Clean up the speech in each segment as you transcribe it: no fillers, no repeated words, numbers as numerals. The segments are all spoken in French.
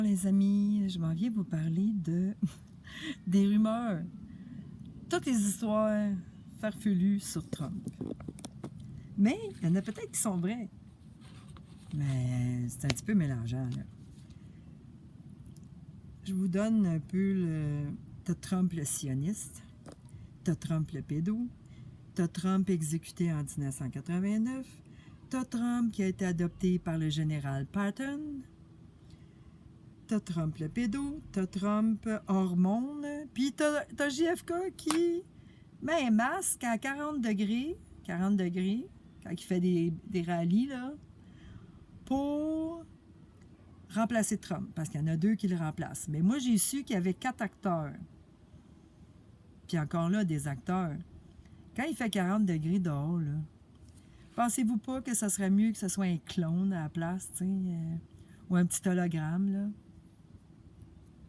Les amis, je m'en viens vous parler de des rumeurs, toutes les histoires farfelues sur Trump. Mais il y en a peut-être qui sont vraies, mais c'est un petit peu mélangeant, là. Je vous donne un peu le... T'as Trump le sioniste, t'as Trump le pédo, t'as Trump exécuté en 1989, t'as Trump qui a été adopté par le général Patton, t'as Trump le pédo, t'as Trump hormone, puis t'as JFK qui met un masque à 40 degrés, quand il fait des rallyes, là, pour remplacer Trump, parce qu'il y en a deux qui le remplacent. Mais moi, j'ai su qu'il y avait 4 acteurs. Puis encore là, des acteurs. Quand il fait 40 degrés dehors, là, pensez-vous pas que ça serait mieux que ce soit un clone à la place, tu sais, ou un petit hologramme, là?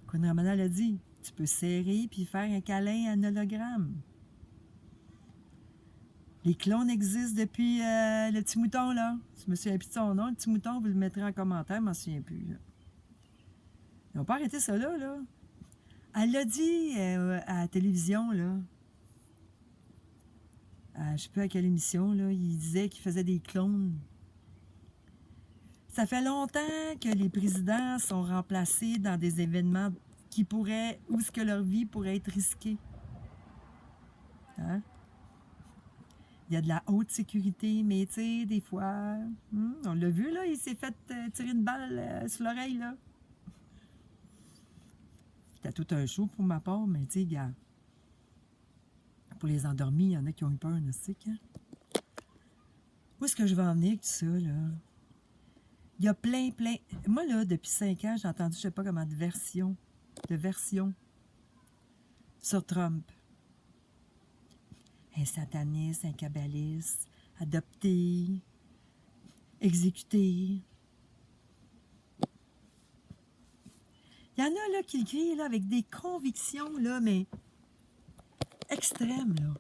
Queen Ramana l'a dit, tu peux serrer puis faire un câlin à un hologramme. Les clones existent depuis le petit mouton, là. Je me souviens plus de son nom. Le petit mouton, vous le mettrez en commentaire, je m'en souviens plus, là. Ils n'ont pas arrêté ça là, là. Elle l'a dit à la télévision, là. Je ne sais plus à quelle émission, là. Il disait qu'il faisait des clones. Ça fait longtemps que les présidents sont remplacés dans des événements qui pourraient, où est-ce que leur vie pourrait être risquée. Hein? Il y a de la haute sécurité, mais tu sais, des fois, on l'a vu, là, il s'est fait tirer une balle sur l'oreille, là. C'était tout un show pour ma part, mais tu sais, gars, pour les endormis, il y en a qui ont eu peur, c'est hein? Où est-ce que je vais en venir avec tout ça, là? Il y a plein. Moi, là, depuis 5 ans, j'ai entendu, je sais pas comment, de versions sur Trump. Un sataniste, un kabbaliste, adopté, exécuté. Il y en a là qui le crient là, avec des convictions, là, mais extrêmes, là.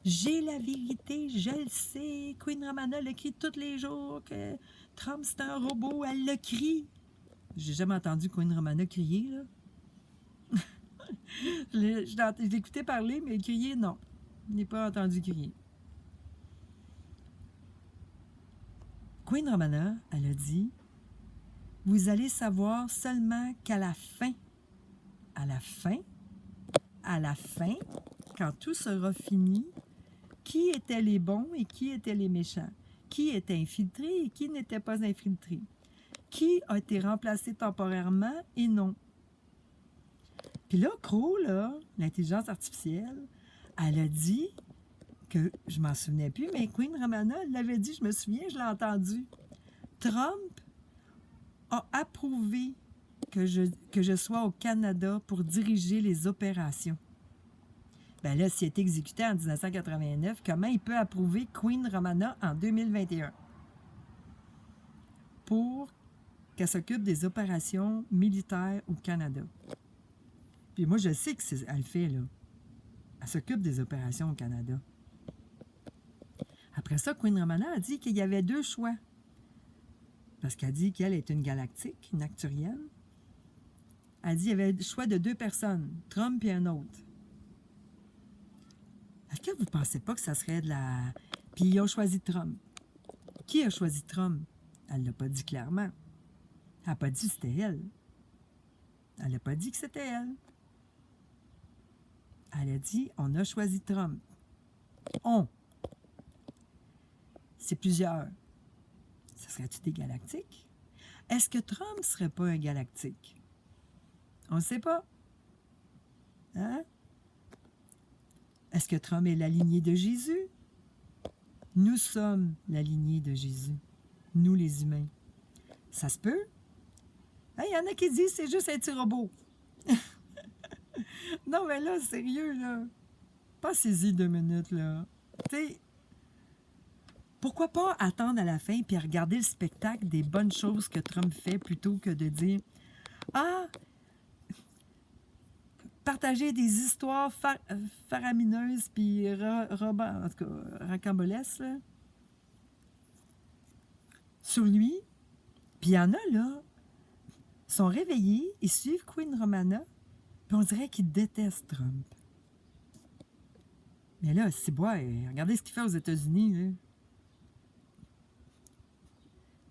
J'ai la vérité, je le sais. Queen Ramana le crie tous les jours que Trump c'est un robot, elle le crie. J'ai jamais entendu Queen Ramana crier, là. Je l'ai écouté parler, mais crier, non. Je n'ai pas entendu crier. Queen Ramana, elle a dit, vous allez savoir seulement qu'à la fin, quand tout sera fini, qui étaient les bons et qui étaient les méchants, qui était infiltré et qui n'était pas infiltré, qui a été remplacé temporairement et non. Puis là, Crow, là, l'intelligence artificielle, elle a dit que, je m'en souvenais plus, mais Queen Ramana, elle l'avait dit, je me souviens, je l'ai entendu. Trump a approuvé que je sois au Canada pour diriger les opérations. Ben là, s'il est exécuté en 1989, comment il peut approuver Queen Ramana en 2021 pour qu'elle s'occupe des opérations militaires au Canada? Puis moi, je sais qu'elle le fait, là. Elle s'occupe des opérations au Canada. Après ça, Queen Ramana a dit qu'il y avait 2 choix. Parce qu'elle dit qu'elle est une galactique, une acturienne. Elle dit qu'il y avait le choix de 2 personnes, Trump et un autre. Est-ce que vous ne pensez pas que ça serait de la... Puis ils ont choisi Trump. Qui a choisi Trump? Elle ne l'a pas dit clairement. Elle n'a pas dit que c'était elle. Elle n'a pas dit que c'était elle. Elle a dit, on a choisi Trump. On. C'est plusieurs. Ça serait-tu des galactiques? Est-ce que Trump ne serait pas un galactique? On ne sait pas. Hein? Est-ce que Trump est la lignée de Jésus? Nous sommes la lignée de Jésus. Nous, les humains. Ça se peut? Il y en a qui disent que c'est juste un petit robot. Non, mais là, sérieux, là. Passez-y 2 minutes, là. Tu sais, pourquoi pas attendre à la fin puis regarder le spectacle des bonnes choses que Trump fait plutôt que de dire « Ah, partager des histoires faramineuses puis en tout cas, rocambolesques, là, sur lui. » Puis il y en a, là, sont réveillés, ils suivent Queen Romana, puis on dirait qu'ils détestent Trump. Mais là, c'est bois, regardez ce qu'il fait aux États-Unis, là.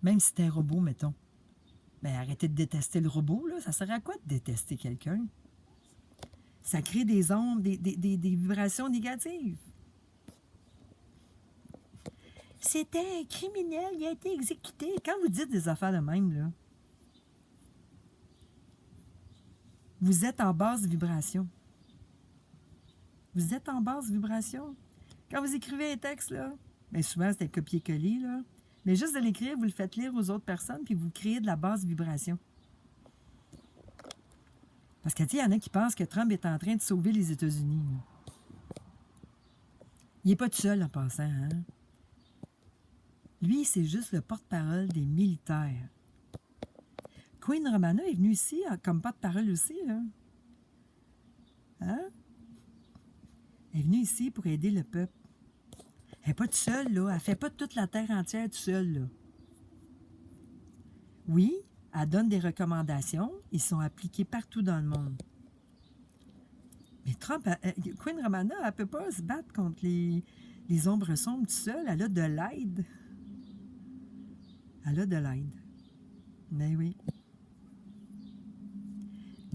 Même si c'était un robot, mettons. Ben, arrêtez de détester le robot, là. Ça sert à quoi de détester quelqu'un? Ça crée des ondes, des vibrations négatives. C'était un criminel, il a été exécuté. Quand vous dites des affaires de même, là, vous êtes en basse vibration. Vous êtes en basse vibration. Quand vous écrivez un texte, là, bien souvent c'est un copier-coller, là. Mais juste de l'écrire, vous le faites lire aux autres personnes, puis vous créez de la basse vibration. Parce que, tu sais, il y en a qui pensent que Trump est en train de sauver les États-Unis. Là. Il n'est pas tout seul en passant, hein? Lui, c'est juste le porte-parole des militaires. Queen Romana est venue ici comme porte-parole aussi, là. Hein? Elle est venue ici pour aider le peuple. Elle n'est pas toute seule, là. Elle ne fait pas toute la terre entière toute seule, là. Oui, elle donne des recommandations. Ils sont appliqués partout dans le monde. Mais Trump, Queen Romana, elle ne peut pas se battre contre les ombres sombres toute seule. Elle a de l'aide. Elle a de l'aide. Mais oui.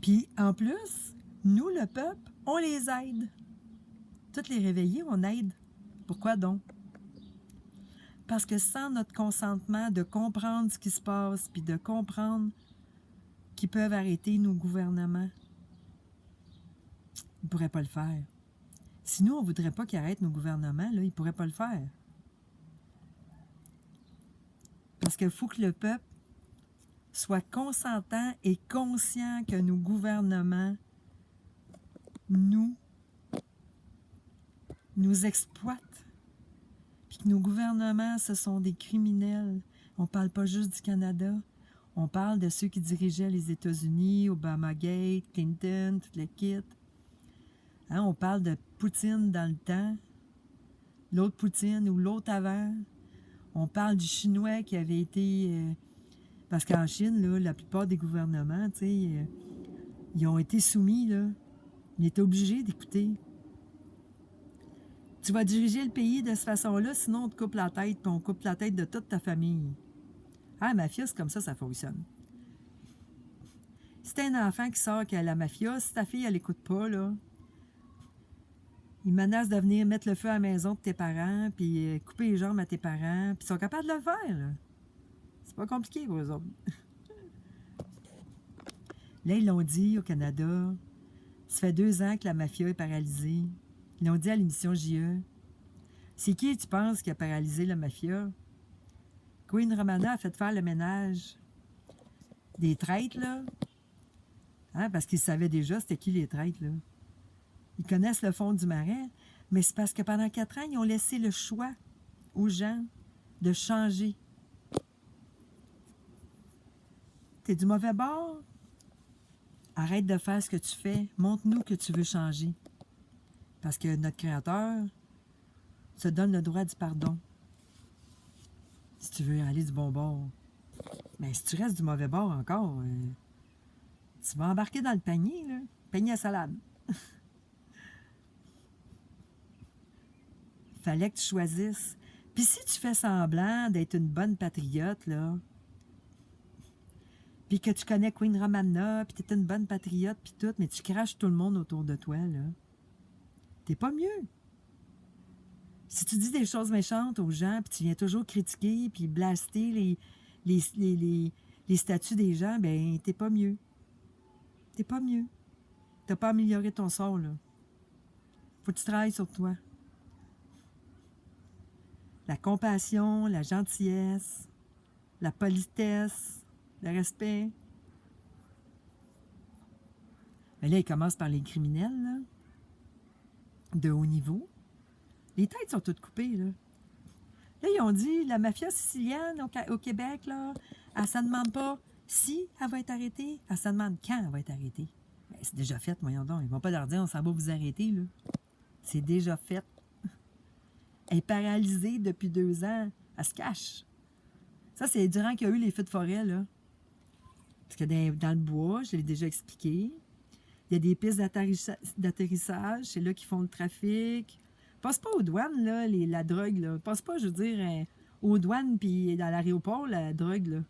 Puis, en plus, nous, le peuple, on les aide. Toutes les réveillés, on aide. Pourquoi donc? Parce que sans notre consentement de comprendre ce qui se passe, puis de comprendre qu'ils peuvent arrêter nos gouvernements, ils ne pourraient pas le faire. Si nous, on ne voudrait pas qu'ils arrêtent nos gouvernements, là, ils ne pourraient pas le faire. Parce qu'il faut que le peuple soit consentant et conscient que nos gouvernements nous exploitent. Puis que nos gouvernements, ce sont des criminels. On ne parle pas juste du Canada. On parle de ceux qui dirigeaient les États-Unis, Obamagate, Clinton, tout le kit. Hein, on parle de Poutine dans le temps, l'autre Poutine ou l'autre avant. On parle du Chinois qui avait été... parce qu'en Chine, là, la plupart des gouvernements, tu sais, ils ont été soumis, là. Ils étaient obligés d'écouter. Tu vas diriger le pays de cette façon-là, sinon on te coupe la tête, puis on coupe la tête de toute ta famille. Ah, mafia, c'est comme ça fonctionne. Si t'as un enfant qui sort qui a la mafia, si ta fille, elle écoute pas, là, ils menacent de venir mettre le feu à la maison de tes parents, puis couper les jambes à tes parents, puis ils sont capables de le faire, là. C'est pas compliqué pour eux autres. Là, ils l'ont dit au Canada. Ça fait 2 ans que la mafia est paralysée. Ils l'ont dit à l'émission JE. C'est qui, tu penses, qui a paralysé la mafia? Queen Romana a fait faire le ménage des traîtres, là. Hein, parce qu'ils savaient déjà c'était qui les traîtres, là. Ils connaissent le fond du marais, mais c'est parce que pendant 4 ans, ils ont laissé le choix aux gens de changer. T'es du mauvais bord? Arrête de faire ce que tu fais. Montre-nous que tu veux changer. Parce que notre Créateur se donne le droit du pardon. Si tu veux aller du bon bord. Mais si tu restes du mauvais bord encore, tu vas embarquer dans le panier, là. Panier à salade. Fallait que tu choisisses. Puis si tu fais semblant d'être une bonne patriote, là, puis que tu connais Queen Romana, puis tu es une bonne patriote, puis tout, mais tu craches tout le monde autour de toi, là, t'es pas mieux. Si tu dis des choses méchantes aux gens, puis tu viens toujours critiquer, puis blaster les statuts des gens, ben t'es pas mieux. T'es pas mieux. T'as pas amélioré ton sort, là. Faut que tu travailles sur toi. La compassion, la gentillesse, la politesse, le respect. Mais là, il commence par les criminels, là, de haut niveau. Les têtes sont toutes coupées, là. Là, ils ont dit, la mafia sicilienne au Québec, là, elle ne demande pas si elle va être arrêtée, elle se demande quand elle va être arrêtée. Ben, c'est déjà fait, voyons donc. Ils ne vont pas leur dire, on s'en va vous arrêter, là. C'est déjà fait. Elle est paralysée depuis 2 ans. Elle se cache. Ça, c'est durant qu'il y a eu les feux de forêt, là. Parce que dans le bois, je l'ai déjà expliqué, il y a des pistes d'atterrissage, c'est là qu'ils font le trafic. Passe pas aux douanes, là, la drogue, là. Passe pas, je veux dire, aux douanes puis dans l'aéroport, la drogue, là.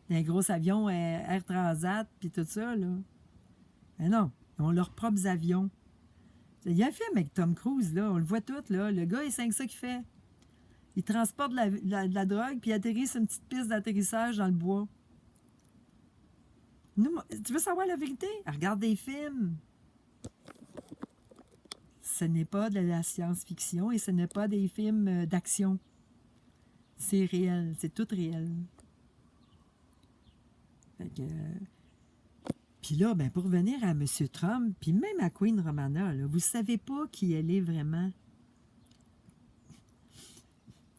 Dans les gros avions Air Transat puis tout ça, là. Mais non, ils ont leurs propres avions. Il y a un film avec Tom Cruise, là, on le voit tout, là. Le gars, c'est ça qu'il fait. Il transporte de la drogue puis il atterrit sur une petite piste d'atterrissage dans le bois. Nous, tu veux savoir la vérité? Regarde des films. Ce n'est pas de la science-fiction et ce n'est pas des films d'action. C'est réel, c'est tout réel. Fait que, puis là, ben, pour revenir à M. Trump, puis même à Queen Romana, là, vous ne savez pas qui elle est vraiment.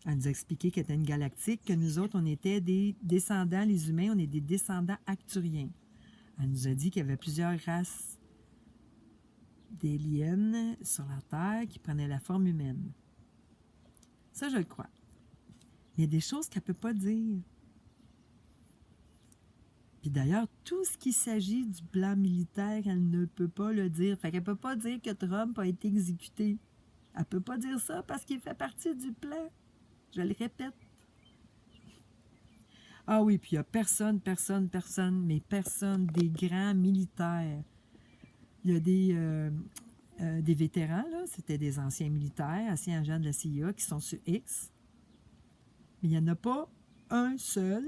Elle nous a expliqué qu'elle était une galactique, que nous autres, on était des descendants, les humains, on est des descendants acturiens. Elle nous a dit qu'il y avait plusieurs races d'aliens sur la Terre qui prenaient la forme humaine. Ça, je le crois. Il y a des choses qu'elle ne peut pas dire. Puis d'ailleurs, tout ce qui s'agit du plan militaire, elle ne peut pas le dire. Fait qu'elle ne peut pas dire que Trump a été exécuté. Elle ne peut pas dire ça parce qu'il fait partie du plan. Je le répète. Ah oui, puis il n'y a personne, mais personne, des grands militaires. Il y a des vétérans, là, c'était des anciens militaires, anciens agents de la CIA qui sont sur X. Mais il n'y en a pas un seul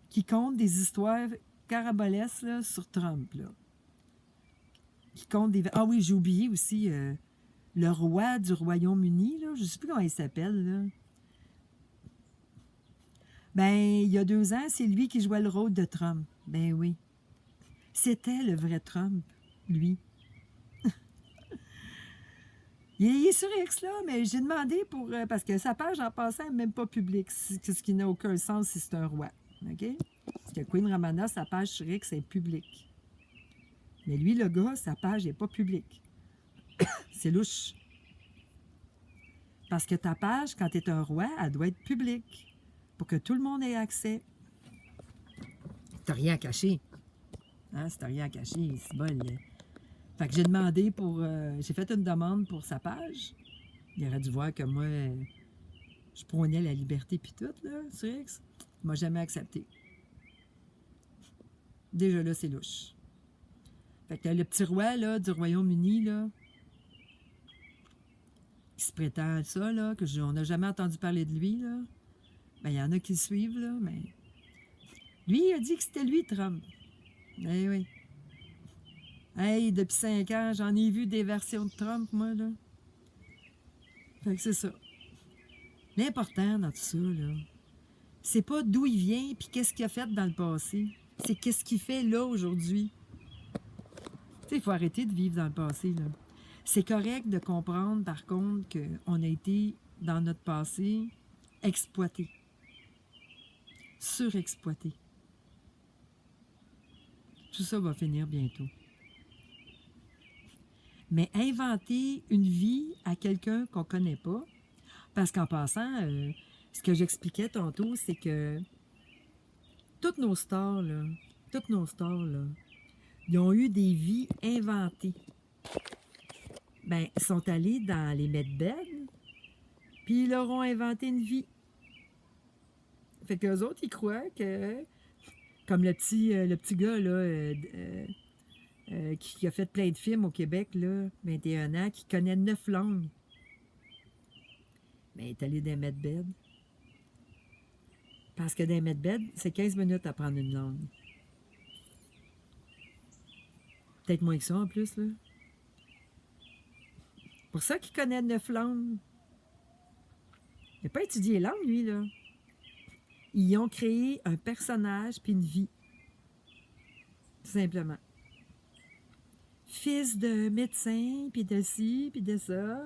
qui compte des histoires carabolesques là, sur Trump. Là. Qui compte des... Ah oui, j'ai oublié aussi le roi du Royaume-Uni, là, je ne sais plus comment il s'appelle, là. Ben, il y a 2 ans, c'est lui qui jouait le rôle de Trump. Ben oui. C'était le vrai Trump, lui. il est sur X, là, mais j'ai demandé pour... parce que sa page, en passant, n'est même pas publique, ce qui n'a aucun sens si c'est un roi. OK? Parce que Queen Romana, sa page sur X est publique. Mais lui, le gars, sa page n'est pas publique. C'est louche. Parce que ta page, quand tu es un roi, elle doit être publique. Pour que tout le monde ait accès. T'as rien à cacher. Hein? Si t'as rien à cacher, c'est bon. Fait que j'ai demandé pour... j'ai fait une demande pour sa page. Il aurait dû voir que moi, je prônais la liberté puis tout, là, sur X. Il m'a jamais accepté. Déjà là, c'est louche. Fait que le petit roi, là, du Royaume-Uni, là, qui se prétend à ça, là, on n'a jamais entendu parler de lui, là. Ben, il y en a qui le suivent, là, mais... Lui, il a dit que c'était lui, Trump. Eh oui. Hey, depuis 5 ans, j'en ai vu des versions de Trump, moi, là. Fait que c'est ça. L'important dans tout ça, là, c'est pas d'où il vient puis qu'est-ce qu'il a fait dans le passé. C'est qu'est-ce qu'il fait là, aujourd'hui. Tu sais, il faut arrêter de vivre dans le passé, là. C'est correct de comprendre, par contre, qu'on a été, dans notre passé, exploité. Surexploité. Tout ça va finir bientôt. Mais inventer une vie à quelqu'un qu'on ne connaît pas, parce qu'en passant, ce que j'expliquais tantôt, c'est que toutes nos stars, là, ils ont eu des vies inventées. Ben, ils sont allés dans les medbeds, puis ils leur ont inventé une vie. Fait qu'eux autres, ils croient que, comme le petit gars, là, qui a fait plein de films au Québec, là, 21 ans, qui connaît 9 langues. Mais il est allé dans les medbeds. Parce que dans les medbeds, c'est 15 minutes à apprendre une langue. Peut-être moins que ça, en plus, là. Pour ça qu'il connaît 9 langues. Il n'a pas étudié les langues, lui, là. Ils ont créé un personnage puis une vie. Tout simplement. Fils de médecin, puis de ci, puis de ça.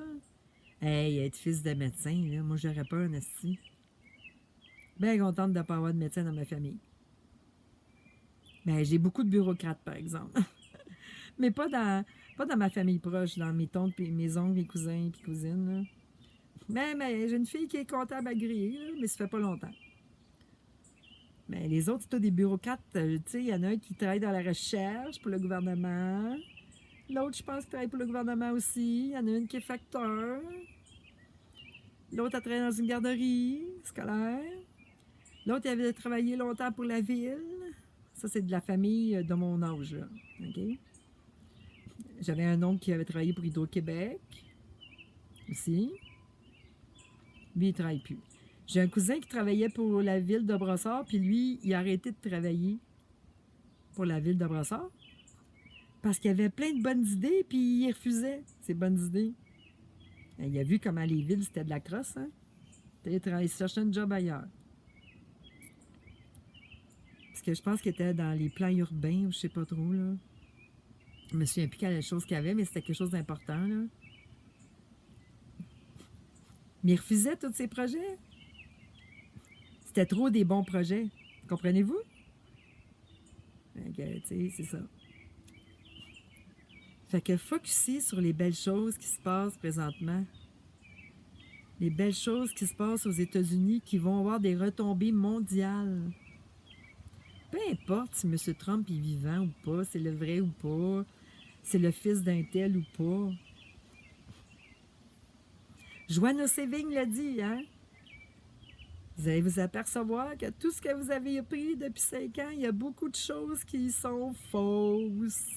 Hey, être fils de médecin, là, moi, j'aurais pas un esti. Bien contente de ne pas avoir de médecin dans ma famille. Ben, j'ai beaucoup de bureaucrates, par exemple. Mais pas dans ma famille proche, dans mes tantes, puis mes oncles, mes cousins, puis cousines. Là. Mais j'ai une fille qui est comptable agréée, là, mais ça fait pas longtemps. Mais les autres, c'est tous des bureaucrates. Tu sais, il y en a un qui travaille dans la recherche pour le gouvernement. L'autre, je pense, qui travaille pour le gouvernement aussi. Il y en a une qui est facteur. L'autre, elle travaille dans une garderie scolaire. L'autre, elle avait travaillé longtemps pour la ville. Ça, c'est de la famille de mon âge, là. OK? J'avais un oncle qui avait travaillé pour Hydro-Québec aussi. Lui, il ne travaille plus. J'ai un cousin qui travaillait pour la ville de Brossard, puis lui, il a arrêté de travailler pour la ville de Brossard parce qu'il avait plein de bonnes idées, puis il refusait ces bonnes idées. Il a vu comment les villes, c'était de la crosse, hein? Il cherchait un job ailleurs. Parce que je pense qu'il était dans les plans urbains, ou je sais pas trop, là. Je me souviens plus quelle chose qu'il y avait, mais c'était quelque chose d'important, là. Mais il refusait tous ces projets. C'était trop des bons projets. Comprenez-vous? Fait que, tu sais, c'est ça. Fait que focuser sur les belles choses qui se passent présentement. Les belles choses qui se passent aux États-Unis qui vont avoir des retombées mondiales. Peu importe si M. Trump est vivant ou pas, c'est le vrai ou pas, c'est le fils d'un tel ou pas. Joanna Sévigne l'a dit, hein? Vous allez vous apercevoir que tout ce que vous avez appris depuis 5 ans, il y a beaucoup de choses qui sont fausses.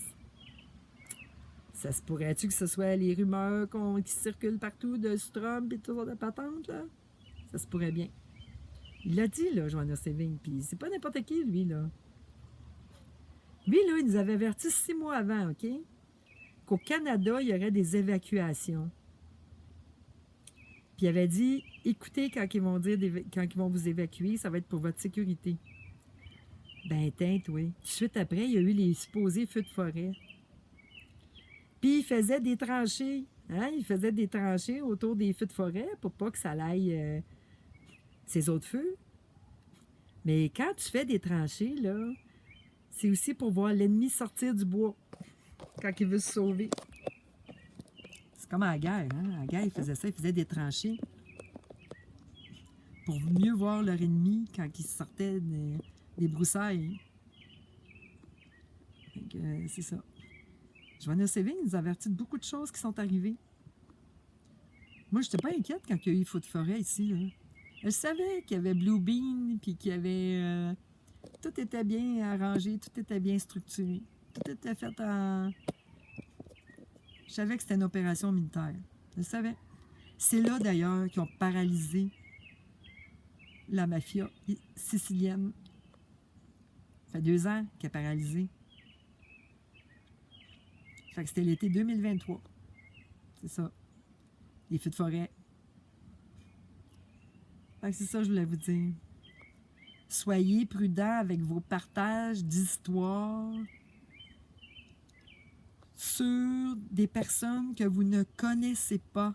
Ça se pourrait-tu que ce soit les rumeurs qui circulent partout de Trump et tout ça de patente, là? Ça se pourrait bien. Il l'a dit, là, Joanna Sévigne, puis c'est pas n'importe qui, lui, là. Lui, là, il nous avait averti 6 mois avant, OK? Qu'au Canada, il y aurait des évacuations. Puis il avait dit, écoutez quand ils vont vous évacuer, ça va être pour votre sécurité. Ben, teinte, oui. Tout de suite après, il y a eu les supposés feux de forêt. Puis il faisait des tranchées. Hein? Il faisait des tranchées autour des feux de forêt pour pas que ça aille ces autres feux. Mais quand tu fais des tranchées, là, c'est aussi pour voir l'ennemi sortir du bois quand il veut se sauver. C'est comme à la guerre. Hein? À la guerre, ils faisaient ça, ils faisaient des tranchées pour mieux voir leur ennemi quand ils sortaient des broussailles. Donc, c'est ça. Joanna Sévigne nous avertit de beaucoup de choses qui sont arrivées. Moi, je n'étais pas inquiète quand il y a eu feu de forêt ici. Là. Je savais qu'il y avait Blue Bean, puis qu'il y avait... tout était bien arrangé, tout était bien structuré. Tout était fait en... Je savais que c'était une opération militaire. Je le savais. C'est là, d'ailleurs, qu'ils ont paralysé la mafia sicilienne. Ça fait 2 ans qu'elle est paralysée. Fait que c'était l'été 2023. C'est ça. Les feux de forêt. Fait que c'est ça que je voulais vous dire. Soyez prudents avec vos partages d'histoires sur des personnes que vous ne connaissez pas.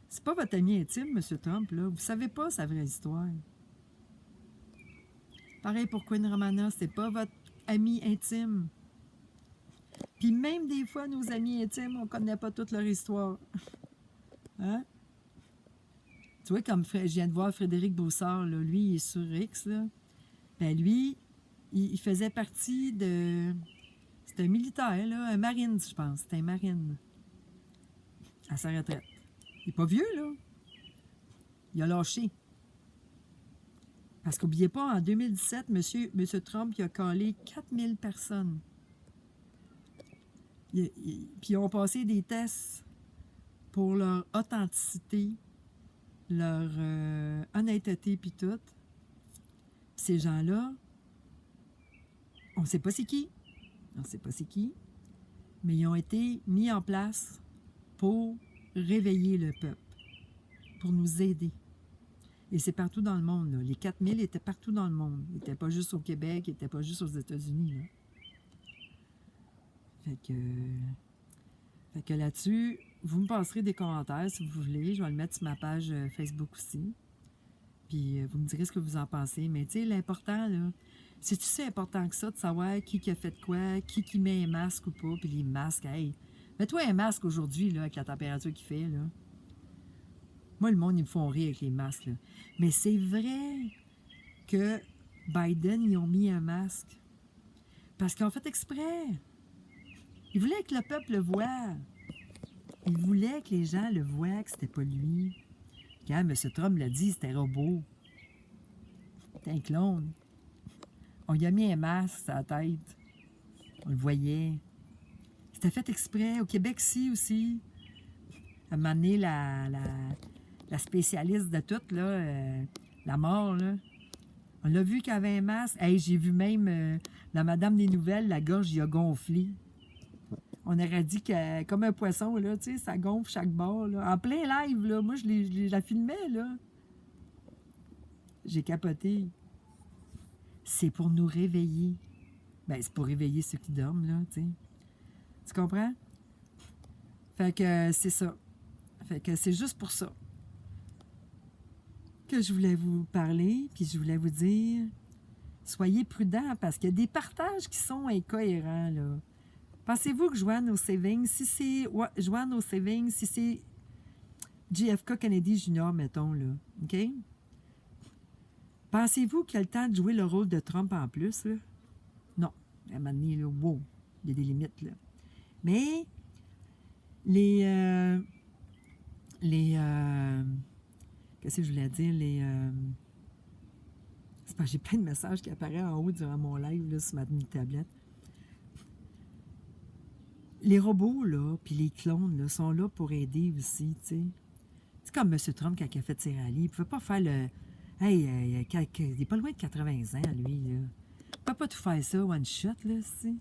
C'est pas votre ami intime, M. Trump, là. Vous savez pas sa vraie histoire. Pareil pour Queen Romana, c'est pas votre ami intime. Puis même des fois, nos amis intimes, on connaît pas toute leur histoire. Hein? Tu vois, comme je viens de voir Frédéric Broussard, là, lui, il est sur X, là. Ben lui, il faisait partie de... C'était un militaire, là, un marine, je pense. C'était un marine. À sa retraite. Il n'est pas vieux, là. Il a lâché. Parce qu'oubliez pas, en 2017, M. Trump, il a collé 4000 personnes. Puis ils ont passé des tests pour leur authenticité, leur honnêteté, puis tout. Puis ces gens-là, on ne sait pas c'est qui. On ne sait pas c'est qui. Mais ils ont été mis en place pour réveiller le peuple, pour nous aider. Et c'est partout dans le monde. Là. Les 4000 étaient partout dans le monde. Ils n'étaient pas juste au Québec, ils n'étaient pas juste aux États-Unis. Là. Fait que là-dessus, vous me passerez des commentaires si vous voulez. Je vais le mettre sur ma page Facebook aussi. Puis vous me direz ce que vous en pensez. Mais tu sais, l'important, là, c'est-tu si important que ça de savoir qui a fait quoi, qui met un masque ou pas, puis les masques, hey, mets-toi un masque aujourd'hui, là, avec la température qu'il fait, là. Moi, le monde, ils me font rire avec les masques, là. Mais c'est vrai. que Biden, ils ont mis un masque. Parce qu'ils ont fait exprès. Ils voulaient que le peuple le voie. Ils voulaient que les gens le voient, que c'était pas lui. Quand M. Trump l'a dit, c'était un robot. C'était un clone. On lui a mis un masque sur la tête. On le voyait. C'était fait exprès. Au Québec, aussi. À un moment donné, la spécialiste de tout, là, la mort, là, on l'a vu qu'elle avait un masque. Hey, j'ai vu même la madame des nouvelles, la gorge, il a gonflé. On aurait dit que, comme un poisson, là, tu sais, ça gonfle chaque bord. Là. En plein live, là. Moi, je la filmais, là. J'ai capoté. C'est pour nous réveiller. Ben, c'est pour réveiller ceux qui dorment, là, tu sais. Tu comprends? Fait que c'est ça. Fait que c'est juste pour ça que je voulais vous parler, puis je voulais vous dire, soyez prudents, parce qu'il y a des partages qui sont incohérents, là. Pensez-vous que Joanne au Savings, si c'est Joanne au Savings, si c'est JFK Kennedy Jr., mettons, là, OK? Pensez-vous qu'il a le temps de jouer le rôle de Trump en plus, là? Non. À un moment donné, là, wow, il y a des limites, là. Mais qu'est-ce que je voulais dire? C'est parce que j'ai plein de messages qui apparaissent en haut durant mon live, là, sur ma tablette. Les robots, là, puis les clones, là, sont là pour aider aussi, tu sais. C'est comme M. Trump quand il a fait ses rallyes. Il ne pouvait pas faire le... Hey, il n'est pas loin de 80 ans, lui, là. Il ne peut pas tout faire ça one shot, là, tu sais.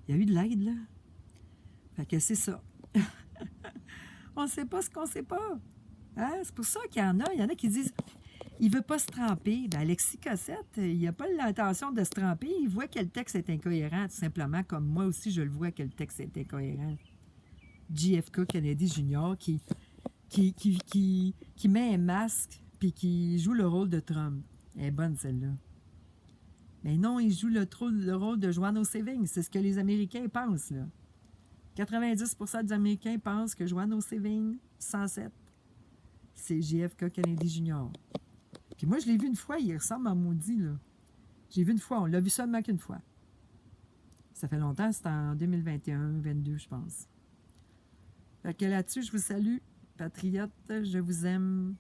Il y a eu de l'aide, là. Fait que c'est ça. On ne sait pas ce qu'on ne sait pas. Hein? C'est pour ça qu'il y en a. Il y en a qui disent... Il ne veut pas se tremper. Ben, Alexis Cossette, il n'a pas l'intention de se tremper. Il voit que le texte est incohérent, tout simplement, comme moi aussi, je le vois que le texte est incohérent. JFK Kennedy Jr. qui met un masque puis qui joue le rôle de Trump. Elle est bonne, celle-là. Mais non, il joue le rôle de Joanne au Savings. C'est ce que les Américains pensent, là. 90% des Américains pensent que Joanne au Savings, 107, c'est JFK Kennedy Jr. Puis moi, je l'ai vu une fois, il ressemble à maudit, là. J'ai vu une fois, on l'a vu seulement qu'une fois. Ça fait longtemps, c'était en 2021-22, je pense. Fait que là-dessus, je vous salue, patriotes, je vous aime.